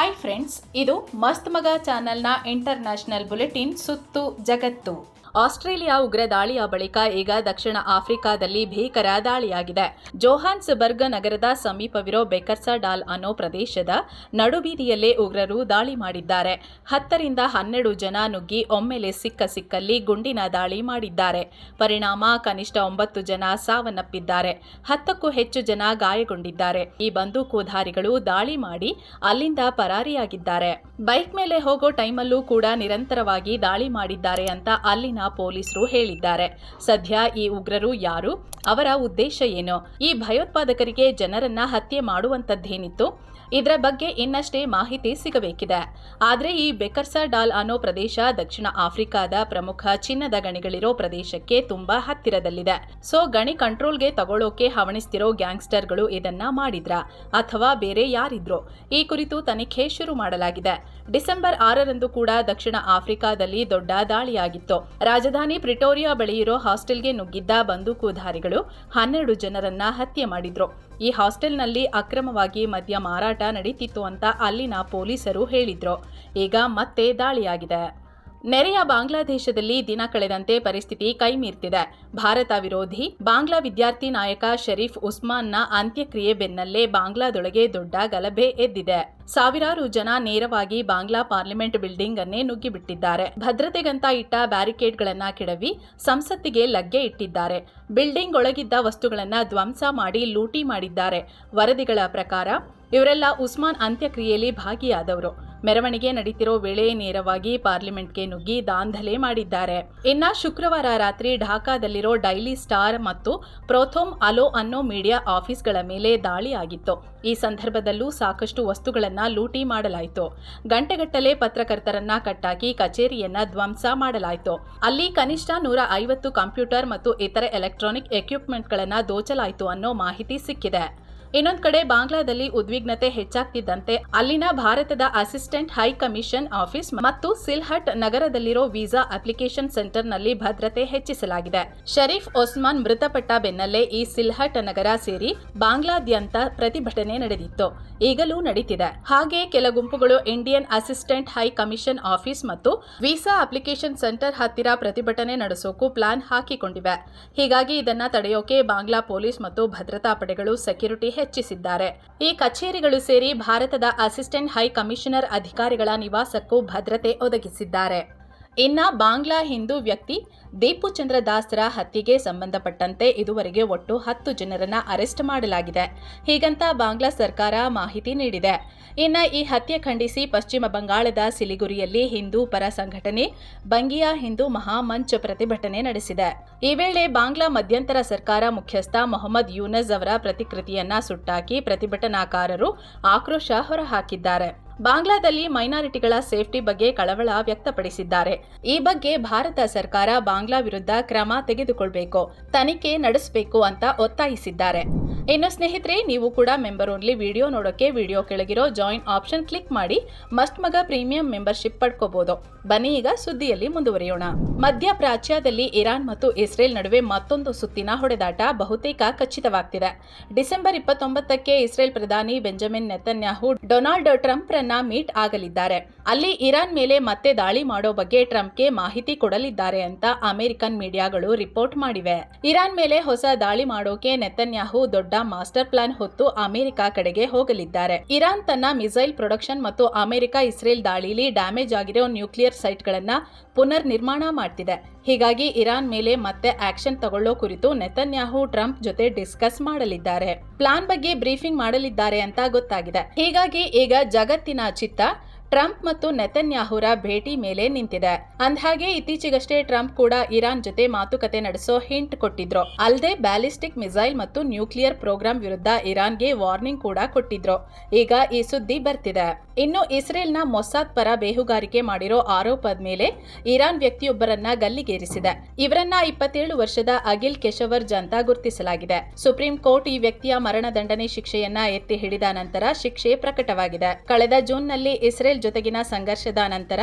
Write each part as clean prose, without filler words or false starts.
Hi friends, ಇದು ಮಸ್ತ್ ಮಗ ಚಾನೆಲ್ನ ಇಂಟರ್ನ್ಯಾಷನಲ್ ಬುಲೆಟಿನ್ ಸುತ್ತು ಜಗತ್ತು. ಆಸ್ಟ್ರೇಲಿಯಾ ಉಗ್ರ ದಾಳಿಯ ಬಳಿಕ ಈಗ ದಕ್ಷಿಣ ಆಫ್ರಿಕಾದಲ್ಲಿ ಭೀಕರ ದಾಳಿಯಾಗಿದೆ. ಜೋಹಾನ್ಸ್ಬರ್ಗ್ ನಗರದ ಸಮೀಪವಿರೋ ಬೆಕರ್ಸಡಾಲ್ ಅನ್ನೋ ಪ್ರದೇಶದ ನಡುಬೀದಿಯಲ್ಲೇ ಉಗ್ರರು ದಾಳಿ ಮಾಡಿದ್ದಾರೆ. 10 ರಿಂದ 12 ಜನ ನುಗ್ಗಿ ಒಮ್ಮೆಲೆ ಸಿಕ್ಕಲ್ಲಿ ಗುಂಡಿನ ದಾಳಿ ಮಾಡಿದ್ದಾರೆ. ಪರಿಣಾಮ ಕನಿಷ್ಠ 9 ಜನ ಸಾವನ್ನಪ್ಪಿದ್ದಾರೆ. 10ಕ್ಕೂ ಹೆಚ್ಚು ಜನ ಗಾಯಗೊಂಡಿದ್ದಾರೆ. ಈ ಬಂದೂಕುಧಾರಿಗಳು ದಾಳಿ ಮಾಡಿ ಅಲ್ಲಿಂದ ಪರಾರಿಯಾಗಿದ್ದಾರೆ. ಬೈಕ್ ಮೇಲೆ ಹೋಗೋ ಟೈಮಲ್ಲೂ ಕೂಡ ನಿರಂತರವಾಗಿ ದಾಳಿ ಮಾಡಿದ್ದಾರೆ ಅಂತ ಅಲ್ಲಿನ ಪೊಲೀಸರು ಹೇಳಿದ್ದಾರೆ. ಸದ್ಯ ಈ ಉಗ್ರರು ಯಾರು, ಅವರ ಉದ್ದೇಶ ಏನು, ಈ ಭಯೋತ್ಪಾದಕರಿಗೆ ಜನರನ್ನ ಹತ್ಯೆ ಮಾಡುವಂತದ್ದೇನಿತ್ತು, ಇದರ ಬಗ್ಗೆ ಇನ್ನಷ್ಟೇ ಮಾಹಿತಿ ಸಿಗಬೇಕಿದೆ. ಆದರೆ ಈ ಬೆಕರ್ಸಡಾಲ್ ಅನ್ನೋ ಪ್ರದೇಶ ದಕ್ಷಿಣ ಆಫ್ರಿಕಾದ ಪ್ರಮುಖ ಚಿನ್ನದ ಗಣಿಗಳಿರೋ ಪ್ರದೇಶಕ್ಕೆ ತುಂಬಾ ಹತ್ತಿರದಲ್ಲಿದೆ. ಸೊ ಗಣಿ ಕಂಟ್ರೋಲ್ಗೆ ತಗೊಳ್ಳೋಕೆ ಹವಣಿಸ್ತಿರೋ ಗ್ಯಾಂಗ್ಸ್ಟರ್ಗಳು ಇದನ್ನ ಮಾಡಿದ್ರ ಅಥವಾ ಬೇರೆ ಯಾರಿದ್ರು? ಈ ಕುರಿತು ತನಿಖೆ ಶುರು ಮಾಡಲಾಗಿದೆ. ಡಿಸೆಂಬರ್ 6ರಂದು ಕೂಡ ದಕ್ಷಿಣ ಆಫ್ರಿಕಾದಲ್ಲಿ ದೊಡ್ಡ ದಾಳಿಯಾಗಿತ್ತು. ರಾಜಧಾನಿ ಪ್ರಿಟೋರಿಯಾ ಬಳಿ ಇರೋ ಹಾಸ್ಟೆಲ್ಗೆ ನುಗ್ಗಿದ್ದ ಬಂದೂಕುಧಾರಿಗಳು 12 ಜನರನ್ನ ಹತ್ಯೆ ಮಾಡಿದ್ರು. ಈ ಹಾಸ್ಟೆಲ್ನಲ್ಲಿ ಅಕ್ರಮವಾಗಿ ಮದ್ಯ ಮಾರಾಟ ನಡೀತಿತ್ತು ಅಂತ ಅಲ್ಲಿನ ಪೊಲೀಸರು ಹೇಳಿದ್ರು. ಈಗ ಮತ್ತೆ ದಾಳಿಯಾಗಿದೆ. ನೆರೆಯ ಬಾಂಗ್ಲಾದೇಶದಲ್ಲಿ ದಿನ ಕಳೆದಂತೆ ಪರಿಸ್ಥಿತಿ ಕೈಮೀರ್ತಿದೆ. ಭಾರತ ವಿರೋಧಿ ಬಾಂಗ್ಲಾ ವಿದ್ಯಾರ್ಥಿ ನಾಯಕ ಶರೀಫ್ ಉಸ್ಮಾನ್ನ ಅಂತ್ಯಕ್ರಿಯೆ ಬೆನ್ನಲ್ಲೇ ಬಾಂಗ್ಲಾದೊಳಗೆ ದೊಡ್ಡ ಗಲಭೆ ಎದ್ದಿದೆ. ಸಾವಿರಾರು ಜನ ನೇರವಾಗಿ ಬಾಂಗ್ಲಾ ಪಾರ್ಲಿಮೆಂಟ್ ಬಿಲ್ಡಿಂಗ್ ಅನ್ನೇ ನುಗ್ಗಿಬಿಟ್ಟಿದ್ದಾರೆ. ಭದ್ರತೆಗಂತ ಇಟ್ಟ ಬ್ಯಾರಿಕೇಡ್ಗಳನ್ನ ಕೆಡವಿ ಸಂಸತ್ತಿಗೆ ಲಗ್ಗೆ ಇಟ್ಟಿದ್ದಾರೆ. ಬಿಲ್ಡಿಂಗ್ ಒಳಗಿದ್ದ ವಸ್ತುಗಳನ್ನ ಧ್ವಂಸ ಮಾಡಿ ಲೂಟಿ ಮಾಡಿದ್ದಾರೆ. ವರದಿಗಳ ಪ್ರಕಾರ ಇವರೆಲ್ಲ ಉಸ್ಮಾನ್ ಅಂತ್ಯಕ್ರಿಯೆಯಲ್ಲಿ ಭಾಗಿಯಾದವರು. ಮೆರವಣಿಗೆ ನಡೀತಿರೋ ವೇಳೆ ನೇರವಾಗಿ ಪಾರ್ಲಿಮೆಂಟ್ಗೆ ನುಗ್ಗಿ ದಾಂಧಲೆ ಮಾಡಿದ್ದಾರೆ. ಇನ್ನ ಶುಕ್ರವಾರ ರಾತ್ರಿ ಢಾಕಾದಲ್ಲಿರೋ ಡೈಲಿ ಸ್ಟಾರ್ ಮತ್ತು ಪ್ರೊಥೋಮ್ ಅಲೋ ಅನ್ನೋ ಮೀಡಿಯಾ ಆಫೀಸ್ಗಳ ಮೇಲೆ ದಾಳಿ ಆಗಿತ್ತು. ಈ ಸಂದರ್ಭದಲ್ಲೂ ಸಾಕಷ್ಟು ವಸ್ತುಗಳನ್ನ ಲೂಟಿ ಮಾಡಲಾಯಿತು. ಗಂಟೆಗಟ್ಟಲೆ ಪತ್ರಕರ್ತರನ್ನ ಕಟ್ಟಾಕಿ ಕಚೇರಿಯನ್ನ ಧ್ವಂಸ ಮಾಡಲಾಯಿತು. ಅಲ್ಲಿ ಕನಿಷ್ಠ 150 ಕಂಪ್ಯೂಟರ್ ಮತ್ತು ಇತರ ಎಲೆಕ್ಟ್ರಾನಿಕ್ ಎಕ್ವಿಪ್ಮೆಂಟ್ಗಳನ್ನ ದೋಚಲಾಯಿತು ಅನ್ನೋ ಮಾಹಿತಿ ಸಿಕ್ಕಿದೆ. ಇನ್ನೊಂದು ಕಡೆ ಬಾಂಗ್ಲಾದಲ್ಲಿ ಉದ್ವಿಗ್ನತೆ ಹೆಚ್ಚಾಗ್ತಿದ್ದಂತೆ ಅಲ್ಲಿನ ಭಾರತದ ಅಸಿಸ್ಟೆಂಟ್ ಹೈ ಕಮಿಷನ್ ಆಫೀಸ್ ಮತ್ತು ಸಿಲ್ಹಟ್ ನಗರದಲ್ಲಿರೋ ವೀಸಾ ಅಪ್ಲಿಕೇಶನ್ ಸೆಂಟರ್ನಲ್ಲಿ ಭದ್ರತೆ ಹೆಚ್ಚಿಸಲಾಗಿದೆ. ಶರೀಫ್ ಒಸ್ಮಾನ್ ಮೃತಪಟ್ಟ ಬೆನ್ನಲ್ಲೇ ಈ ಸಿಲ್ಹಟ್ ನಗರ ಸೇರಿ ಬಾಂಗ್ಲಾದ್ಯಂತ ಪ್ರತಿಭಟನೆ ನಡೆದಿತ್ತು. ಈಗಲೂ ನಡೀತಿದೆ. ಹಾಗೆ ಕೆಲ ಗುಂಪುಗಳು Indian assistant high commission office ಮತ್ತು ವೀಸಾ ಅಪ್ಲಿಕೇಶನ್ ಸೆಂಟರ್ ಹತ್ತಿರ ಪ್ರತಿಭಟನೆ ನಡೆಸೋಕು ಪ್ಲಾನ್ ಹಾಕಿಕೊಂಡಿವೆ. ಹೀಗಾಗಿ ಇದನ್ನ ತಡೆಯೋಕೆ ಬಾಂಗ್ಲಾ ಪೊಲೀಸ್ ಮತ್ತು ಭದ್ರತಾ ಪಡೆಗಳು ಸೆಕ್ಯೂರಿಟಿ ಹೆಚ್ಚಿಸಿದ್ದಾರೆ. ಈ ಕಚೇರಿಗಳು ಸೇರಿ ಭಾರತದ ಅಸಿಸ್ಟೆಂಟ್ ಹೈ ಕಮಿಷನರ್ ಅಧಿಕಾರಿಗಳ ನಿವಾಸಕ್ಕೂ ಭದ್ರತೆ ಒದಗಿಸಿದ್ದಾರೆ. ಇನ್ನ ಬಾಂಗ್ಲಾ ಹಿಂದೂ ವ್ಯಕ್ತಿ ದೀಪುಚಂದ್ರ ದಾಸ್ರ ಹತ್ಯೆಗೆ ಸಂಬಂಧಪಟ್ಟಂತೆ ಇದುವರೆಗೆ ಒಟ್ಟು 10 ಜನರನ್ನ ಅರೆಸ್ಟ್ ಮಾಡಲಾಗಿದೆ. ಹೀಗಂತ ಬಾಂಗ್ಲಾ ಸರ್ಕಾರ ಮಾಹಿತಿ ನೀಡಿದೆ. ಇನ್ನ ಈ ಹತ್ಯೆ ಖಂಡಿಸಿ ಪಶ್ಚಿಮ ಬಂಗಾಳದ ಸಿಲಿಗುರಿಯಲ್ಲಿ ಹಿಂದೂ ಪರ ಸಂಘಟನೆ ಬಂಗಿಯಾ ಹಿಂದೂ ಮಹಾಮಂಚ್ ಪ್ರತಿಭಟನೆ ನಡೆಸಿದೆ. ಈ ವೇಳೆ ಬಾಂಗ್ಲಾ ಮಧ್ಯಂತರ ಸರ್ಕಾರ ಮುಖ್ಯಸ್ಥ ಮೊಹಮ್ಮದ್ ಯೂನಸ್ ಅವರ ಪ್ರತಿಕೃತಿಯನ್ನ ಸುಟ್ಟಾಕಿ ಪ್ರತಿಭಟನಾಕಾರರು ಆಕ್ರೋಶ ಹೊರಹಾಕಿದ್ದಾರೆ. ಬಾಂಗ್ಲಾದಲ್ಲಿ ಮೈನಾರಿಟಿಗಳ ಸೇಫ್ಟಿ ಬಗ್ಗೆ ಕಳವಳ ವ್ಯಕ್ತಪಡಿಸಿದ್ದಾರೆ. ಈ ಬಗ್ಗೆ ಭಾರತ ಸರ್ಕಾರ ಬಾಂಗ್ಲಾ ವಿರುದ್ಧ ಕ್ರಮ ತೆಗೆದುಕೊಳ್ಬೇಕು, ತನಿಖೆ ನಡೆಸಬೇಕು ಅಂತ ಒತ್ತಾಯಿಸಿದ್ದಾರೆ. ಇನ್ನು ಸ್ನೇಹಿತರೆ, ನೀವು ಕೂಡ ಮೆಂಬರ್ ಓನ್ಲಿ ವಿಡಿಯೋ ನೋಡೋಕೆ ವಿಡಿಯೋ ಕೆಳಗಿರೋ ಜಾಯಿನ್ ಆಪ್ಷನ್ ಕ್ಲಿಕ್ ಮಾಡಿ ಮಸ್ಟ್ ಮಗ ಪ್ರೀಮಿಯಂ ಮೆಂಬರ್ಶಿಪ್ ಪಡ್ಕೋಬಹುದು. ಬನ್ನಿ ಈಗ ಸುದ್ದಿಯಲ್ಲಿ ಮುಂದುವರಿಯೋಣ. ಮಧ್ಯ ಪ್ರಾಚ್ಯದಲ್ಲಿ ಇರಾನ್ ಮತ್ತು ಇಸ್ರೇಲ್ ನಡುವೆ ಮತ್ತೊಂದು ಸುತ್ತಿನ ಹೊಡೆದಾಟ ಬಹುತೇಕ ಖಚಿತವಾಗ್ತಿದೆ. ಡಿಸೆಂಬರ್ 29ಕ್ಕೆ ಇಸ್ರೇಲ್ ಪ್ರಧಾನಿ ಬೆಂಜಮಿನ್ ನೆತನ್ಯಾಹು ಡೊನಾಲ್ಡ್ ಟ್ರಂಪ್ ರನ್ನ ಮೀಟ್ ಆಗಲಿದ್ದಾರೆ. ಅಲ್ಲಿ ಇರಾನ್ ಮೇಲೆ ಮತ್ತೆ ದಾಳಿ ಮಾಡೋ ಬಗ್ಗೆ ಟ್ರಂಪ್ಗೆ ಮಾಹಿತಿ ಕೊಡಲಿದ್ದಾರೆ ಅಂತ ಅಮೆರಿಕನ್ ಮೀಡಿಯಾಗಳು ರಿಪೋರ್ಟ್ ಮಾಡಿವೆ. ಇರಾನ್ ಮೇಲೆ ಹೊಸ ದಾಳಿ ಮಾಡೋಕೆ ನೆತನ್ಯಾಹು ದೊಡ್ಡ ಮಾಸ್ಟರ್ ಪ್ಲಾನ್ ಹೊತ್ತು ಅಮೆರಿಕ ಕಡೆಗೆ ಹೋಗಲಿದ್ದಾರೆ. ಇರಾನ್ ತನ್ನ ಮಿಸೈಲ್ ಪ್ರೊಡಕ್ಷನ್ ಮತ್ತು ಅಮೆರಿಕ ಇಸ್ರೇಲ್ ದಾಳಿಲಿ ಡ್ಯಾಮೇಜ್ ಆಗಿರೋ ನ್ಯೂಕ್ಲಿಯರ್ ಸೈಟ್ಗಳನ್ನ ಪುನರ್ ನಿರ್ಮಾಣ ಮಾಡ್ತಿದೆ. ಹೀಗಾಗಿ ಇರಾನ್ ಮೇಲೆ ಮತ್ತೆ ಆಕ್ಷನ್ ತಗೊಳ್ಳೋ ಕುರಿತು ನೆತನ್ಯಾಹು ಟ್ರಂಪ್ ಜೊತೆ ಡಿಸ್ಕಸ್ ಮಾಡಲಿದ್ದಾರೆ. ಪ್ಲಾನ್ ಬಗ್ಗೆ ಬ್ರೀಫಿಂಗ್ ಮಾಡಲಿದ್ದಾರೆ ಅಂತ ಗೊತ್ತಾಗಿದೆ. ಹೀಗಾಗಿ ಈಗ ಜಗತ್ತಿನ ಚಿತ್ತ ಟ್ರಂಪ್ ಮತ್ತು ನೆತನ್ಯಾಹುರ ಭೇಟಿ ಮೇಲೆ ನಿಂತಿದೆ. ಅಂದ್ಹಾಗೆ ಇತ್ತೀಚೆಗಷ್ಟೇ ಟ್ರಂಪ್ ಕೂಡ ಇರಾನ್ ಜೊತೆ ಮಾತುಕತೆ ನಡೆಸೋ ಹಿಂಟ್ ಕೊಟ್ಟಿದ್ರು. ಅಲ್ಲದೆ ಬ್ಯಾಲಿಸ್ಟಿಕ್ ಮಿಸೈಲ್ ಮತ್ತು ನ್ಯೂಕ್ಲಿಯರ್ ಪ್ರೋಗ್ರಾಂ ವಿರುದ್ಧ ಇರಾನ್ಗೆ ವಾರ್ನಿಂಗ್ ಕೂಡ ಕೊಟ್ಟಿದ್ರು. ಈಗ ಈ ಸುದ್ದಿ ಬರ್ತಿದೆ. ಇನ್ನು ಇಸ್ರೇಲ್ನ ಮೊಸಾದ್ ಪರ ಬೇಹುಗಾರಿಕೆ ಮಾಡಿರೋ ಆರೋಪದ ಮೇಲೆ ಇರಾನ್ ವ್ಯಕ್ತಿಯೊಬ್ಬರನ್ನ ಗಲ್ಲಿಗೇರಿಸಿದೆ. ಇವರನ್ನ 27 ವರ್ಷದ ಅಗಿಲ್ ಕೆಶವರ್ಜ್ ಅಂತ ಗುರುತಿಸಲಾಗಿದೆ. ಸುಪ್ರೀಂ ಕೋರ್ಟ್ ಈ ವ್ಯಕ್ತಿಯ ಮರಣದಂಡನೆ ಶಿಕ್ಷೆಯನ್ನ ಎತ್ತಿ ಹಿಡಿದ ನಂತರ ಶಿಕ್ಷೆ ಪ್ರಕಟವಾಗಿದೆ. ಕಳೆದ ಜೂನ್ನಲ್ಲಿ ಇಸ್ರೇಲ್ ಇಸ್ರೇಲ್ ಜೊತೆಗಿನ ಸಂಘರ್ಷದ ನಂತರ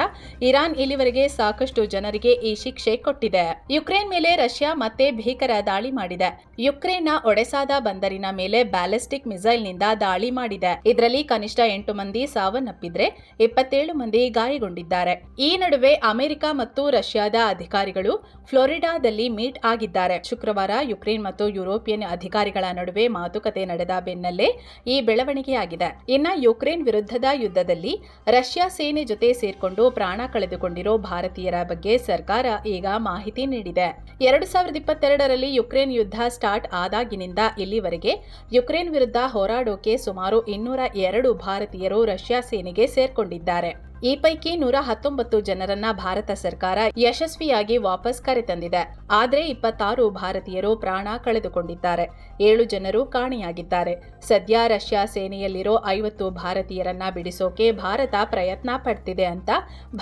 ಇರಾನ್ ಇಲ್ಲಿವರೆಗೆ ಸಾಕಷ್ಟು ಜನರಿಗೆ ಈ ಶಿಕ್ಷೆ ಕೊಟ್ಟಿದೆ. ಯುಕ್ರೇನ್ ಮೇಲೆ ರಷ್ಯಾ ಮತ್ತೆ ಭೀಕರ ದಾಳಿ ಮಾಡಿದೆ. ಯುಕ್ರೇನ್ನ ಒಡೆಸಾದ ಬಂದರಿನ ಮೇಲೆ ಬ್ಯಾಲಿಸ್ಟಿಕ್ ಮಿಸೈಲ್ನಿಂದ ದಾಳಿ ಮಾಡಿದೆ. ಇದರಲ್ಲಿ ಕನಿಷ್ಠ 8 ಮಂದಿ ಸಾವನ್ನಪ್ಪಿದ್ರೆ 27 ಮಂದಿ ಗಾಯಗೊಂಡಿದ್ದಾರೆ. ಈ ನಡುವೆ ಅಮೆರಿಕ ಮತ್ತು ರಷ್ಯಾದ ಅಧಿಕಾರಿಗಳು ಫ್ಲೋರಿಡಾದಲ್ಲಿ ಮೀಟ್ ಆಗಿದ್ದಾರೆ. ಶುಕ್ರವಾರ ಯುಕ್ರೇನ್ ಮತ್ತು ಯುರೋಪಿಯನ್ ಅಧಿಕಾರಿಗಳ ನಡುವೆ ಮಾತುಕತೆ ನಡೆದ ಬೆನ್ನಲ್ಲೇ ಈ ಬೆಳವಣಿಗೆಯಾಗಿದೆ. ಇನ್ನು ಯುಕ್ರೇನ್ ವಿರುದ್ಧದ ಯುದ್ಧದಲ್ಲಿ ರಷ್ಯಾ ಸೇನೆ ಜೊತೆ ಸೇರ್ಕೊಂಡು ಪ್ರಾಣ ಕಳೆದುಕೊಂಡಿರೋ ಭಾರತೀಯರ ಬಗ್ಗೆ ಸರ್ಕಾರ ಈಗ ಮಾಹಿತಿ ನೀಡಿದೆ. 2022ರಲ್ಲಿ ಯುಕ್ರೇನ್ ಯುದ್ಧ ಸ್ಟಾರ್ಟ್ ಆದಾಗಿನಿಂದ ಇಲ್ಲಿವರೆಗೆ ಯುಕ್ರೇನ್ ವಿರುದ್ಧ ಹೋರಾಡೋಕೆ ಸುಮಾರು 202 ಭಾರತೀಯರು ರಷ್ಯಾ ಸೇನೆಗೆ ಸೇರ್ಕೊಂಡಿದ್ದಾರೆ. ಈ ಪೈಕಿ 119 ಜನರನ್ನ ಭಾರತ ಸರ್ಕಾರ ಯಶಸ್ವಿಯಾಗಿ ವಾಪಸ್ ಕರೆತಂದಿದೆ. ಆದರೆ 26 ಭಾರತೀಯರು ಪ್ರಾಣ ಕಳೆದುಕೊಂಡಿದ್ದಾರೆ. 7 ಜನರು ಕಾಣೆಯಾಗಿದ್ದಾರೆ. ಸದ್ಯ ರಷ್ಯಾ ಸೇನೆಯಲ್ಲಿರೋ 50 ಭಾರತೀಯರನ್ನ ಬಿಡಿಸೋಕೆ ಭಾರತ ಪ್ರಯತ್ನ ಪಡ್ತಿದೆ ಅಂತ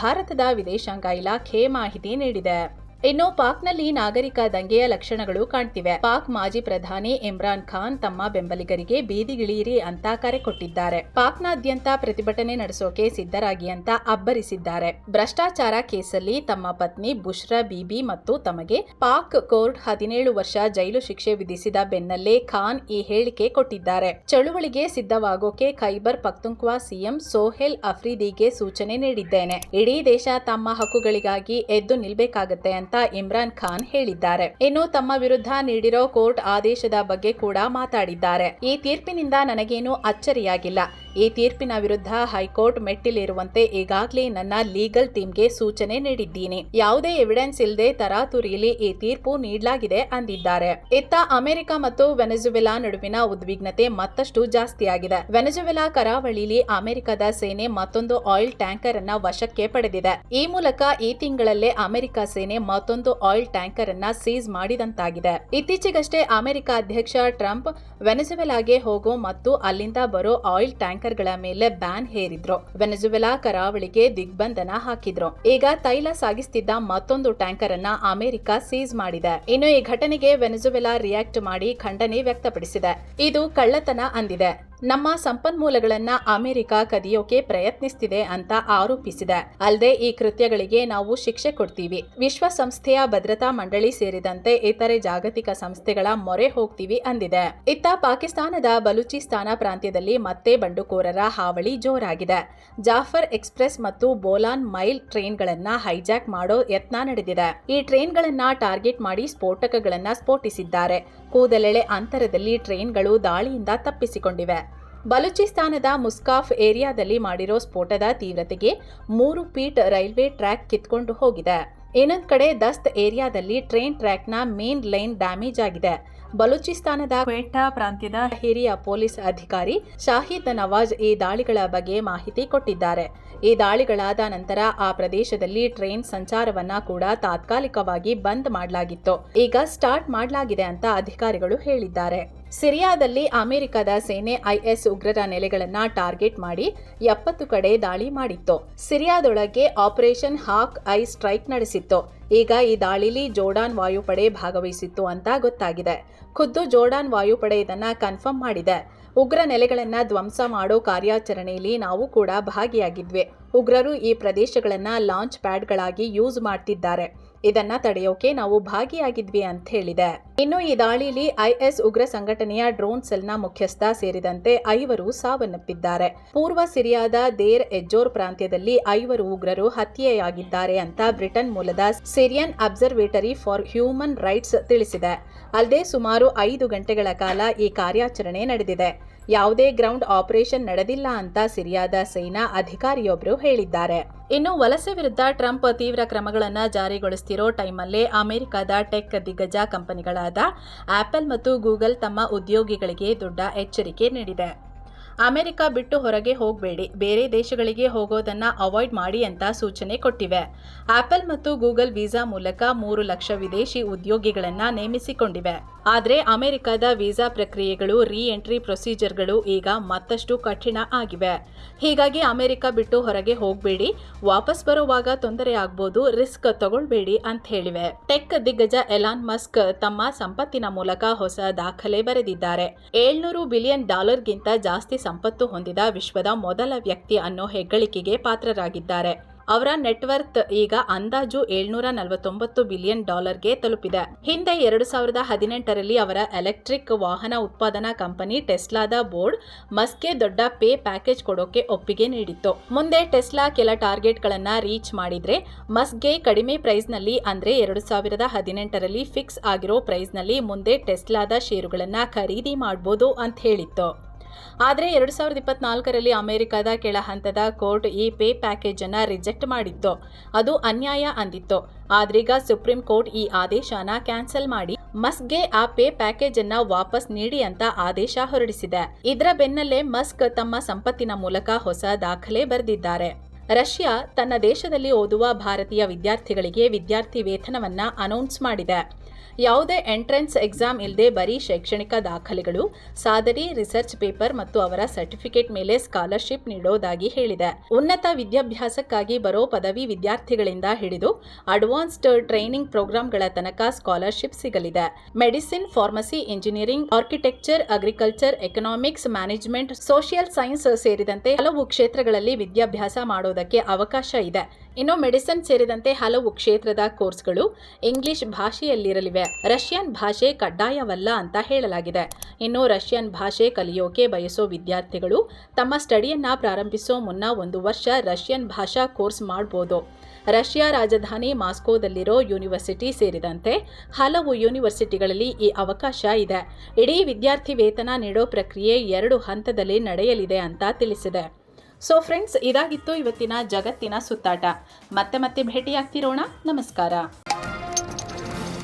ಭಾರತದ ವಿದೇಶಾಂಗ ಇಲಾಖೆ ಮಾಹಿತಿ ನೀಡಿದೆ. ಇನ್ನು ಪಾಕ್ನಲ್ಲಿ ನಾಗರಿಕ ದಂಗೆಯ ಲಕ್ಷಣಗಳು ಕಾಣ್ತಿವೆ. ಪಾಕ್ ಮಾಜಿ ಪ್ರಧಾನಿ ಇಮ್ರಾನ್ ಖಾನ್ ತಮ್ಮ ಬೆಂಬಲಿಗರಿಗೆ ಬೀದಿಗಿಳಿಯಿರಿ ಅಂತ ಕರೆ ಕೊಟ್ಟಿದ್ದಾರೆ. ಪಾಕ್ನಾದ್ಯಂತ ಪ್ರತಿಭಟನೆ ನಡೆಸೋಕೆ ಸಿದ್ಧರಾಗಿ ಅಂತ ಅಬ್ಬರಿಸಿದ್ದಾರೆ. ಭ್ರಷ್ಟಾಚಾರ ಕೇಸಲ್ಲಿ ತಮ್ಮ ಪತ್ನಿ ಬುಷ್ರಾ ಬೀಬಿ ಮತ್ತು ತಮಗೆ ಪಾಕ್ ಕೋರ್ಟ್ 17 ವರ್ಷ ಜೈಲು ಶಿಕ್ಷೆ ವಿಧಿಸಿದ ಬೆನ್ನಲ್ಲೇ ಖಾನ್ ಈ ಹೇಳಿಕೆ ಕೊಟ್ಟಿದ್ದಾರೆ. ಚಳುವಳಿಗೆ ಸಿದ್ಧವಾಗೋಕೆ ಖೈಬರ್ ಪಖ್ತೂನ್ಖ್ವಾ ಸಿಎಂ ಸೋಹೆಲ್ ಅಫ್ರಿದಿಗೆ ಸೂಚನೆ ನೀಡಿದ್ದೇನೆ. ಇಡೀ ದೇಶ ತಮ್ಮ ಹಕ್ಕುಗಳಿಗಾಗಿ ಎದ್ದು ನಿಲ್ಬೇಕಾಗತ್ತೆ ಅಂತ ಇಮ್ರಾನ್ ಖಾನ್ ಹೇಳಿದ್ದಾರೆ. ಇನ್ನು ತಮ್ಮ ವಿರುದ್ಧ ನೀಡಿರೋ ಕೋರ್ಟ್ ಆದೇಶದ ಬಗ್ಗೆ ಕೂಡ ಮಾತಾಡಿದ್ದಾರೆ. ಈ ತೀರ್ಪಿನಿಂದ ನನಗೇನು ಅಚ್ಚರಿಯಾಗಿಲ್ಲ. ಈ ತೀರ್ಪಿನ ವಿರುದ್ಧ ಹೈಕೋರ್ಟ್ ಮೆಟ್ಟಿಲೇರುವಂತೆ ಈಗಾಗಲೇ ನನ್ನ ಲೀಗಲ್ ಟೀಮ್ಗೆ ಸೂಚನೆ ನೀಡಿದ್ದೀನಿ. ಯಾವುದೇ ಎವಿಡೆನ್ಸ್ ಇಲ್ಲದೆ ತರಾತುರಿಯಲ್ಲಿ ಈ ತೀರ್ಪು ನೀಡಲಾಗಿದೆ ಅಂದಿದ್ದಾರೆ. ಇತ್ತ ಅಮೆರಿಕ ಮತ್ತು ವೆನೆಜುವೆಲಾ ನಡುವಿನ ಉದ್ವಿಗ್ನತೆ ಮತ್ತಷ್ಟು ಜಾಸ್ತಿಯಾಗಿದೆ. ವೆನೆಜುವೆಲಾ ಕರಾವಳಿಯಲ್ಲಿ ಅಮೆರಿಕದ ಸೇನೆ ಮತ್ತೊಂದು ಆಯಿಲ್ ಟ್ಯಾಂಕರ್ ಅನ್ನ ವಶಕ್ಕೆ ಪಡೆದಿದೆ. ಈ ಮೂಲಕ ಈ ತಿಂಗಳಲ್ಲೇ ಅಮೆರಿಕ ಸೇನೆ ಮತ್ತೊಂದು ಆಯಿಲ್ ಟ್ಯಾಂಕರ್ ಅನ್ನ ಸೀಸ್ ಮಾಡಿದಂತಾಗಿದೆ. ಇತ್ತೀಚೆಗಷ್ಟೇ ಅಮೆರಿಕ ಅಧ್ಯಕ್ಷ ಟ್ರಂಪ್ ವೆನೆಜುವೆಲಾಗೆ ಹೋಗೋ ಮತ್ತು ಅಲ್ಲಿಂದ ಬರೋ ಆಯಿಲ್ ಟ್ಯಾಂಕರ್ಗಳ ಮೇಲೆ ಬ್ಯಾನ್ ಹೇರಿದ್ರು. ವೆನೆಜುವೆಲಾ ಕರಾವಳಿಗೆ ದಿಗ್ಬಂಧನ ಹಾಕಿದ್ರು. ಈಗ ತೈಲ ಸಾಗಿಸ್ತಿದ್ದ ಮತ್ತೊಂದು ಟ್ಯಾಂಕರ್ ಅನ್ನ ಅಮೆರಿಕ ಸೀಸ್ ಮಾಡಿದೆ. ಇನ್ನು ಈ ಘಟನೆಗೆ ವೆನೆಜುವೆಲಾ ರಿಯಾಕ್ಟ್ ಮಾಡಿ ಖಂಡನೆ ವ್ಯಕ್ತಪಡಿಸಿದೆ. ಇದು ಕಳ್ಳತನ ಅಂದಿದೆ. ನಮ್ಮ ಸಂಪನ್ಮೂಲಗಳನ್ನ ಅಮೆರಿಕ ಕದಿಯೋಕೆ ಪ್ರಯತ್ನಿಸ್ತಿದೆ ಅಂತ ಆರೋಪಿಸಿದೆ. ಅಲ್ಲದೆ ಈ ಕೃತ್ಯಗಳಿಗೆ ನಾವು ಶಿಕ್ಷೆ ಕೊಡ್ತೀವಿ. ವಿಶ್ವಸಂಸ್ಥೆಯ ಭದ್ರತಾ ಮಂಡಳಿ ಸೇರಿದಂತೆ ಇತರೆ ಜಾಗತಿಕ ಸಂಸ್ಥೆಗಳ ಮೊರೆ ಹೋಗ್ತೀವಿ ಅಂದಿದೆ. ಇತ್ತ ಪಾಕಿಸ್ತಾನದ ಬಲೂಚಿಸ್ತಾನ ಪ್ರಾಂತ್ಯದಲ್ಲಿ ಮತ್ತೆ ಬಂಡುಕೋರರ ಹಾವಳಿ ಜೋರಾಗಿದೆ. ಜಾಫರ್ ಎಕ್ಸ್ಪ್ರೆಸ್ ಮತ್ತು ಬೋಲಾನ್ ಮೈಲ್ ಟ್ರೈನ್ಗಳನ್ನ ಹೈಜಾಕ್ ಮಾಡೋ ಯತ್ನ ನಡೆದಿದೆ. ಈ ಟ್ರೈನ್ಗಳನ್ನ ಟಾರ್ಗೆಟ್ ಮಾಡಿ ಸ್ಫೋಟಕಗಳನ್ನ ಸ್ಫೋಟಿಸಿದ್ದಾರೆ. ಕೂದಲೆಳೆ ಅಂತರದಲ್ಲಿ ಟ್ರೈನ್ಗಳು ದಾಳಿಯಿಂದ ತಪ್ಪಿಸಿಕೊಂಡಿವೆ. ಬಲೂಚಿಸ್ತಾನದ ಮುಸ್ಕಾಫ್ ಏರಿಯಾದಲ್ಲಿ ಮಾಡಿರೋ ಸ್ಫೋಟದ ತೀವ್ರತೆಗೆ 3 ಫೀಟ್ ರೈಲ್ವೆ ಟ್ರ್ಯಾಕ್ ಕಿತ್ಕೊಂಡು ಹೋಗಿದೆ. ಇನ್ನೊಂದು ಕಡೆ ದಸ್ತ್ ಏರಿಯಾದಲ್ಲಿ ಟ್ರೈನ್ ಟ್ರ್ಯಾಕ್ನ ಮೇನ್ ಲೈನ್ ಡ್ಯಾಮೇಜ್ ಆಗಿದೆ. ಬಲೂಚಿಸ್ತಾನದ ಕ್ವೆಟಾ ಪ್ರಾಂತ್ಯದ ಹಿರಿಯ ಪೊಲೀಸ್ ಅಧಿಕಾರಿ ಶಾಹಿದ್ ನವಾಜ್ ಈ ದಾಳಿಗಳ ಬಗ್ಗೆ ಮಾಹಿತಿ ಕೊಟ್ಟಿದ್ದಾರೆ. ಈ ದಾಳಿಗಳಾದ ನಂತರ ಆ ಪ್ರದೇಶದಲ್ಲಿ ಟ್ರೈನ್ ಸಂಚಾರವನ್ನ ಕೂಡ ತಾತ್ಕಾಲಿಕವಾಗಿ ಬಂದ್ ಮಾಡಲಾಗಿತ್ತು. ಈಗ ಸ್ಟಾರ್ಟ್ ಮಾಡಲಾಗಿದೆ ಅಂತ ಅಧಿಕಾರಿಗಳು ಹೇಳಿದ್ದಾರೆ. ಸಿರಿಯಾದಲ್ಲಿ ಅಮೆರಿಕದ ಸೇನೆ ಐಎಸ್ ಉಗ್ರರ ನೆಲೆಗಳನ್ನ ಟಾರ್ಗೆಟ್ ಮಾಡಿ 70 ಕಡೆ ದಾಳಿ ಮಾಡಿತ್ತು. ಸಿರಿಯಾದೊಳಗೆ ಆಪರೇಷನ್ ಹಾಕ್ ಐ ಸ್ಟ್ರೈಕ್ ನಡೆಸಿತ್ತು. ಈಗ ಈ ದಾಳಿಲಿ ಜೋರ್ಡಾನ್ ವಾಯುಪಡೆ ಭಾಗವಹಿಸಿತ್ತು ಅಂತ ಗೊತ್ತಾಗಿದೆ. ಖುದ್ದು ಜೋರ್ಡಾನ್ ವಾಯುಪಡೆ ಇದನ್ನ ಕನ್ಫರ್ಮ್ ಮಾಡಿದೆ. ಉಗ್ರ ನೆಲೆಗಳನ್ನ ಧ್ವಂಸ ಮಾಡೋ ಕಾರ್ಯಾಚರಣೆಯಲ್ಲಿ ನಾವು ಕೂಡ ಭಾಗಿಯಾಗಿದ್ವಿ. ಉಗ್ರರು ಈ ಪ್ರದೇಶಗಳನ್ನ ಲಾಂಚ್ ಪ್ಯಾಡ್ಗಳಾಗಿ ಯೂಸ್ ಮಾಡ್ತಿದ್ದಾರೆ. ಇದನ್ನ ತಡೆಯೋಕೆ ನಾವು ಭಾಗಿಯಾಗಿದ್ವಿ ಅಂತ ಹೇಳಿದೆ. ಇನ್ನು ಈ ದಾಳಿಲಿ ಐಎಸ್ ಉಗ್ರ ಸಂಘಟನೆಯ ಡ್ರೋನ್ ಸೆಲ್ನ ಮುಖ್ಯಸ್ಥ ಸೇರಿದಂತೆ 5 ಸಾವನ್ನಪ್ಪಿದ್ದಾರೆ. ಪೂರ್ವ ಸಿರಿಯಾದ ದೇರ್ ಎಜ್ಜೋರ್ ಪ್ರಾಂತ್ಯದಲ್ಲಿ 5 ಉಗ್ರರು ಹತ್ಯೆಯಾಗಿದ್ದಾರೆ ಅಂತ ಬ್ರಿಟನ್ ಮೂಲದ Syrian observatory for human rights ತಿಳಿಸಿದೆ. ಅಲ್ಲದೆ ಸುಮಾರು 5 ಗಂಟೆಗಳ ಕಾಲ ಈ ಕಾರ್ಯಾಚರಣೆ ನಡೆದಿದೆ. ಯಾವುದೇ ಗ್ರೌಂಡ್ ಆಪರೇಷನ್ ನಡೆದಿಲ್ಲ ಅಂತ ಸಿರಿಯಾದ ಸೇನಾ ಅಧಿಕಾರಿಯೊಬ್ಬರು ಹೇಳಿದ್ದಾರೆ. ಇನ್ನು ವಲಸೆ ವಿರುದ್ಧ ಟ್ರಂಪ್ ತೀವ್ರ ಕ್ರಮಗಳನ್ನು ಜಾರಿಗೊಳಿಸುತ್ತಿರೋ ಟೈಮಲ್ಲೇ ಅಮೆರಿಕದ ಟೆಕ್ ದಿಗ್ಗಜ ಕಂಪನಿಗಳಾದ ಆಪಲ್ ಮತ್ತು ಗೂಗಲ್ ತಮ್ಮ ಉದ್ಯೋಗಿಗಳಿಗೆ ದೊಡ್ಡ ಎಚ್ಚರಿಕೆ ನೀಡಿದೆ. ಅಮೆರಿಕ ಬಿಟ್ಟು ಹೊರಗೆ ಹೋಗಬೇಡಿ, ಬೇರೆ ದೇಶಗಳಿಗೆ ಹೋಗೋದನ್ನ ಅವಾಯ್ಡ್ ಮಾಡಿ ಅಂತ ಸೂಚನೆ ಕೊಟ್ಟಿವೆ. ಆಪಲ್ ಮತ್ತು ಗೂಗಲ್ ವೀಸಾ ಮೂಲಕ 3 ಲಕ್ಷ ವಿದೇಶಿ ಉದ್ಯೋಗಿಗಳನ್ನ ನೇಮಿಸಿಕೊಂಡಿವೆ. ಆದರೆ ಅಮೆರಿಕದ ವೀಸಾ ಪ್ರಕ್ರಿಯೆಗಳು, ರೀ ಎಂಟ್ರಿ ಪ್ರೊಸೀಜರ್ಗಳು ಈಗ ಮತ್ತಷ್ಟು ಕಠಿಣ ಆಗಿವೆ. ಹೀಗಾಗಿ ಅಮೆರಿಕ ಬಿಟ್ಟು ಹೊರಗೆ ಹೋಗಬೇಡಿ, ವಾಪಸ್ ಬರುವಾಗ ತೊಂದರೆ ಆಗ್ಬೋದು, ರಿಸ್ಕ್ ತಗೊಳ್ಬೇಡಿ ಅಂತ ಹೇಳಿವೆ. ಟೆಕ್ ದಿಗ್ಗಜ ಎಲಾನ್ ಮಸ್ಕ್ ತಮ್ಮ ಸಂಪತ್ತಿನ ಮೂಲಕ ಹೊಸ ದಾಖಲೆ ಬರೆದಿದ್ದಾರೆ. $700 ಬಿಲಿಯನ್ ಗಿಂತ ಜಾಸ್ತಿ ಸಂಪತ್ತು ಹೊಂದಿದ ವಿಶ್ವದ ಮೊದಲ ವ್ಯಕ್ತಿ ಅನ್ನೋ ಹೆಗ್ಗಳಿಕೆಗೆ ಪಾತ್ರರಾಗಿದ್ದಾರೆ. ಅವರ ನೆಟ್ವರ್ತ್ ಈಗ ಅಂದಾಜು $749 ಬಿಲಿಯನ್ ಗೆ ತಲುಪಿದೆ. ಹಿಂದೆ 2018ರಲ್ಲಿ ಅವರ ಎಲೆಕ್ಟ್ರಿಕ್ ವಾಹನ ಉತ್ಪಾದನಾ ಕಂಪನಿ ಟೆಸ್ಲಾದ ಬೋರ್ಡ್ ಮಸ್ಕ್ಗೆ ದೊಡ್ಡ ಪೇ ಪ್ಯಾಕೇಜ್ ಕೊಡೋಕೆ ಒಪ್ಪಿಗೆ ನೀಡಿತ್ತು. ಮುಂದೆ ಟೆಸ್ಲಾ ಕೆಲ ಟಾರ್ಗೆಟ್ಗಳನ್ನ ರೀಚ್ ಮಾಡಿದ್ರೆ ಮಸ್ಕ್ಗೆ ಕಡಿಮೆ ಪ್ರೈಸ್ನಲ್ಲಿ ಅಂದ್ರೆ 2018ರಲ್ಲಿ ಫಿಕ್ಸ್ ಆಗಿರೋ ಪ್ರೈಸ್ನಲ್ಲಿ ಮುಂದೆ ಟೆಸ್ಲಾದ ಷೇರುಗಳನ್ನ ಖರೀದಿ ಮಾಡಬಹುದು ಅಂತ ಹೇಳಿತ್ತು. ಆದರೆ 2024ರಲ್ಲಿ ಅಮೆರಿಕದ ಕೆಳ ಹಂತದ ಕೋರ್ಟ್ ಈ ಪೇ ಪ್ಯಾಕೇಜ್ ಅನ್ನ ರಿಜೆಕ್ಟ್ ಮಾಡಿತ್ತು. ಅದು ಅನ್ಯಾಯ ಅಂದಿತ್ತು. ಆದ್ರೀಗ ಸುಪ್ರೀಂ ಕೋರ್ಟ್ ಈ ಆದೇಶನ ಕ್ಯಾನ್ಸಲ್ ಮಾಡಿ ಮಸ್ಕ್ಗೆ ಆ ಪೇ ಪ್ಯಾಕೇಜ್ ಅನ್ನ ವಾಪಸ್ ನೀಡಿ ಅಂತ ಆದೇಶ ಹೊರಡಿಸಿದೆ. ಇದರ ಬೆನ್ನಲ್ಲೇ ಮಸ್ಕ್ ತಮ್ಮ ಸಂಪತ್ತಿನ ಮೂಲಕ ಹೊಸ ದಾಖಲೆ ಬರೆದಿದ್ದಾರೆ. ರಷ್ಯಾ ತನ್ನ ದೇಶದಲ್ಲಿ ಓದುವ ಭಾರತೀಯ ವಿದ್ಯಾರ್ಥಿಗಳಿಗೆ ವಿದ್ಯಾರ್ಥಿ ವೇತನವನ್ನ ಅನೌನ್ಸ್ ಮಾಡಿದೆ. ಯಾವುದೇ ಎಂಟ್ರೆನ್ಸ್ ಎಕ್ಸಾಮ್ ಇಲ್ಲದೆ ಬರೀ ಶೈಕ್ಷಣಿಕ ದಾಖಲೆಗಳು, ಸಾದರಿ, ರಿಸರ್ಚ್ ಪೇಪರ್ ಮತ್ತು ಅವರ ಸರ್ಟಿಫಿಕೇಟ್ ಮೇಲೆ ಸ್ಕಾಲರ್ಶಿಪ್ ನೀಡೋದಾಗಿ ಹೇಳಿದೆ. ಉನ್ನತ ವಿದ್ಯಾಭ್ಯಾಸಕ್ಕಾಗಿ ಬರೋ ಪದವಿ ವಿದ್ಯಾರ್ಥಿಗಳಿಂದ ಹಿಡಿದು ಅಡ್ವಾನ್ಸ್ಡ್ ಟ್ರೈನಿಂಗ್ ಪ್ರೋಗ್ರಾಂಗಳ ತನಕ ಸ್ಕಾಲರ್ಶಿಪ್ ಸಿಗಲಿದೆ. Medicine, pharmacy, engineering, architecture, agriculture, economics, management, social science ಸೇರಿದಂತೆ ಹಲವು ಕ್ಷೇತ್ರಗಳಲ್ಲಿ ವಿದ್ಯಾಭ್ಯಾಸ ಮಾಡೋದಕ್ಕೆ ಅವಕಾಶ ಇದೆ. ಇನ್ನು ಮೆಡಿಸಿನ್ ಸೇರಿದಂತೆ ಹಲವು ಕ್ಷೇತ್ರದ ಕೋರ್ಸ್ಗಳು ಇಂಗ್ಲಿಷ್ ಭಾಷೆಯಲ್ಲಿರಲಿವೆ. ರಷ್ಯನ್ ಭಾಷೆ ಕಡ್ಡಾಯವಲ್ಲ ಅಂತ ಹೇಳಲಾಗಿದೆ. ಇನ್ನು ರಷ್ಯನ್ ಭಾಷೆ ಕಲಿಯೋಕೆ ಬಯಸೋ ವಿದ್ಯಾರ್ಥಿಗಳು ತಮ್ಮ ಸ್ಟಡಿಯನ್ನ ಪ್ರಾರಂಭಿಸೋ ಮುನ್ನ 1 ವರ್ಷ ರಷ್ಯನ್ ಭಾಷಾ ಕೋರ್ಸ್ ಮಾಡಬಹುದು. ರಷ್ಯಾ ರಾಜಧಾನಿ ಮಾಸ್ಕೋದಲ್ಲಿರೋ ಯೂನಿವರ್ಸಿಟಿ ಸೇರಿದಂತೆ ಹಲವು ಯೂನಿವರ್ಸಿಟಿಗಳಲ್ಲಿ ಈ ಅವಕಾಶ ಇದೆ. ಇಡೀ ವಿದ್ಯಾರ್ಥಿ ವೇತನ ನೀಡೋ ಪ್ರಕ್ರಿಯೆ 2 ಹಂತದಲ್ಲಿ ನಡೆಯಲಿದೆ ಅಂತ ತಿಳಿಸಿದೆ. ಸೊ ಫ್ರೆಂಡ್ಸ್, ಇದಾಗಿತ್ತು ಇವತ್ತಿನ ಜಗತ್ತಿನ ಸುತ್ತಾಟ. ಮತ್ತೆ ಭೇಟಿಯಾಗ್ತಿರೋಣ. ನಮಸ್ಕಾರ.